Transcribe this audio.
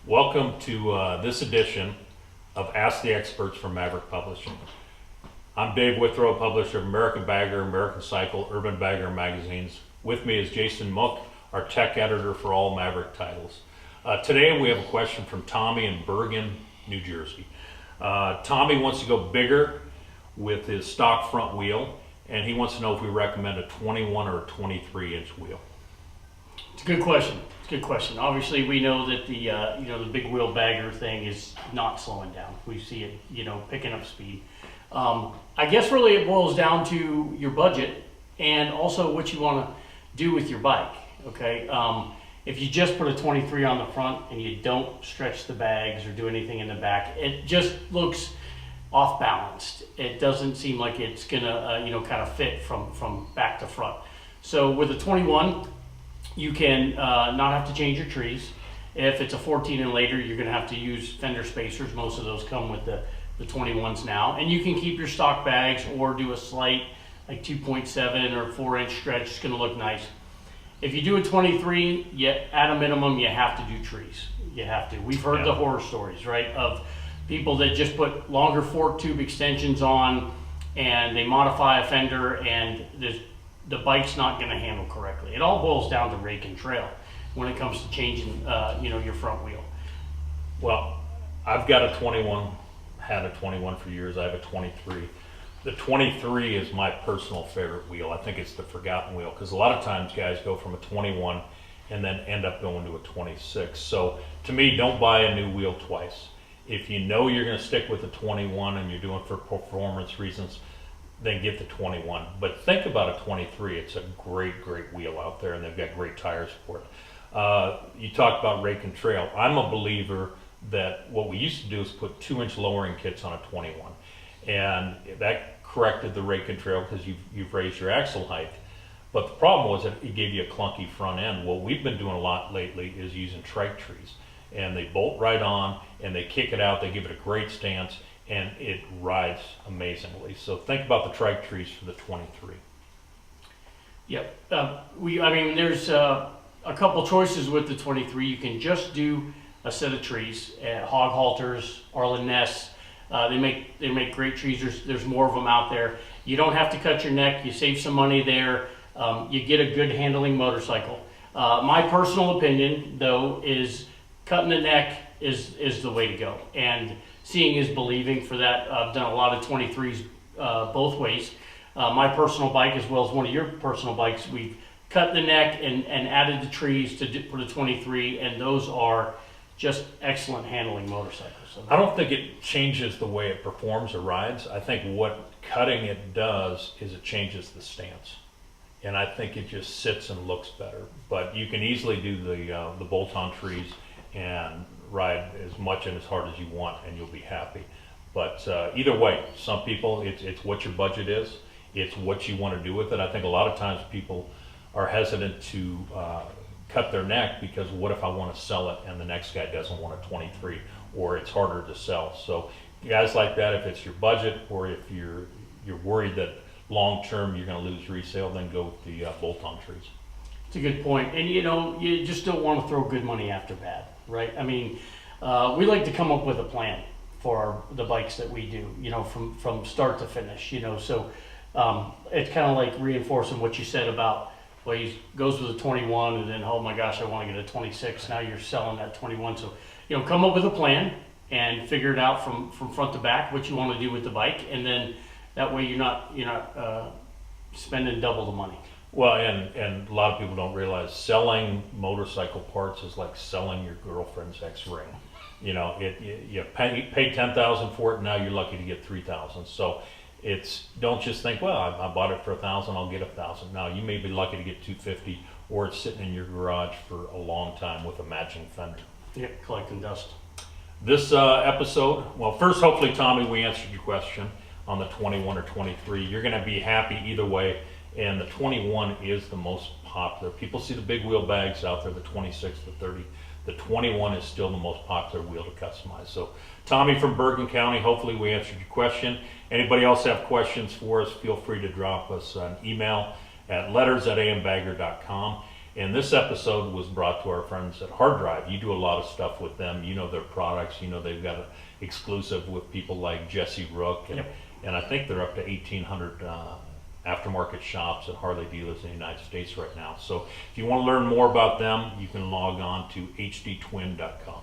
Welcome to this edition of Ask the Experts from Maverick Publishing. I'm Dave Withrow, publisher of American Bagger, American Cycle, Urban Bagger magazines. With me is Jason Mook, our tech editor for all Maverick titles. Today we have a question from Tommy in Bergen, New Jersey. Tommy wants to go bigger with his stock front wheel, and he wants to know if we recommend a 21 or a 23-inch wheel. It's a good question. Obviously, we know that the big wheel bagger thing is not slowing down. We see it, picking up speed. I guess really it boils down to your budget and also what you want to do with your bike. Okay, if you just put a 23 on the front and you don't stretch the bags or do anything in the back, it just looks off balanced. It doesn't seem like it's gonna kind of fit from back to front. So with a 21. You can not have to change your trees. If it's a 14 and later, you're going to have to use fender spacers. Most of those come with the 21s now. And you can keep your stock bags or do a slight like 2.7 or 4-inch stretch. It's going to look nice. If you do a 23, at a minimum, you have to do trees. You have to. We've heard the horror stories, right, of people that just put longer fork tube extensions on and they modify a fender and the bike's not going to handle correctly. It all boils down to rake and trail when it comes to changing, your front wheel. Well, I've got a 21, had a 21 for years. I have a 23. The 23 is my personal favorite wheel. I think it's the forgotten wheel because a lot of times guys go from a 21 and then end up going to a 26. So to me, don't buy a new wheel twice. If you know you're going to stick with the 21 and you're doing it for performance reasons, then get the 21. But think about a 23. It's a great wheel out there, and they've got great tires for it. You talked about rake and trail. I'm a believer that what we used to do is put 2-inch lowering kits on a 21, and that corrected the rake and trail because you've raised your axle height. But the problem was that it gave you a clunky front end. What we've been doing a lot lately is using trike trees, and they bolt right on, and they kick it out. They give it a great stance, and it rides amazingly. So think about the trike trees for the 23. Yep. There's a couple choices with the 23. You can just do a set of trees. Hog halters, Arlen Ness. They make great trees. There's more of them out there. You don't have to cut your neck. You save some money there. You get a good handling motorcycle. My personal opinion, though, is cutting the neck is the way to go. And seeing is believing for that. I've done a lot of 23s both ways. My personal bike as well as one of your personal bikes, we've cut the neck and added the trees to put a 23, and those are just excellent handling motorcycles. So I don't think it changes the way it performs or rides. I think what cutting it does is it changes the stance. And I think it just sits and looks better. But you can easily do the bolt-on trees and ride as much and as hard as you want, and you'll be happy. But either way, some people, it's what your budget is. It's what you want to do with it. I think a lot of times people are hesitant to cut their neck because what if I want to sell it and the next guy doesn't want a 23, or it's harder to sell. So guys like that, if it's your budget or if you're worried that long term you're going to lose resale, then go with the bolt-on trees. It's a good point. And you just don't want to throw good money after bad, right? I mean, we like to come up with a plan for the bikes that we do, from start to finish, so it's kind of like reinforcing what you said about, well, he goes with a 21 and then, oh my gosh, I want to get a 26. Now you're selling that 21. So, come up with a plan and figure it out from front to back, what you want to do with the bike. And then that way you're not spending double the money. Well, and a lot of people don't realize selling motorcycle parts is like selling your girlfriend's ex-ring. You paid $10,000 for it, and now you're lucky to get $3,000. So don't just think, well, I bought it for $1,000, I'll get $1,000. Now you may be lucky to get $250, or it's sitting in your garage for a long time with a matching fender. Yeah, collecting dust. This episode, well, first, hopefully, Tommy, we answered your question on the 21 or 23. You're going to be happy either way. And the 21 is the most popular. People see the big wheel bags out there, the 26, the 30. The 21 is still the most popular wheel to customize. So Tommy from Bergen County, hopefully we answered your question. Anybody else have questions for us, feel free to drop us an email at letters@ambagger.com. And this episode was brought to our friends at Hard Drive. You do a lot of stuff with them. You know their products. You know they've got an exclusive with people like Jesse Rook. And, Yep. and I think they're up to 1,800 aftermarket shops and Harley dealers in the United States right now. So if you want to learn more about them, you can log on to hdtwin.com.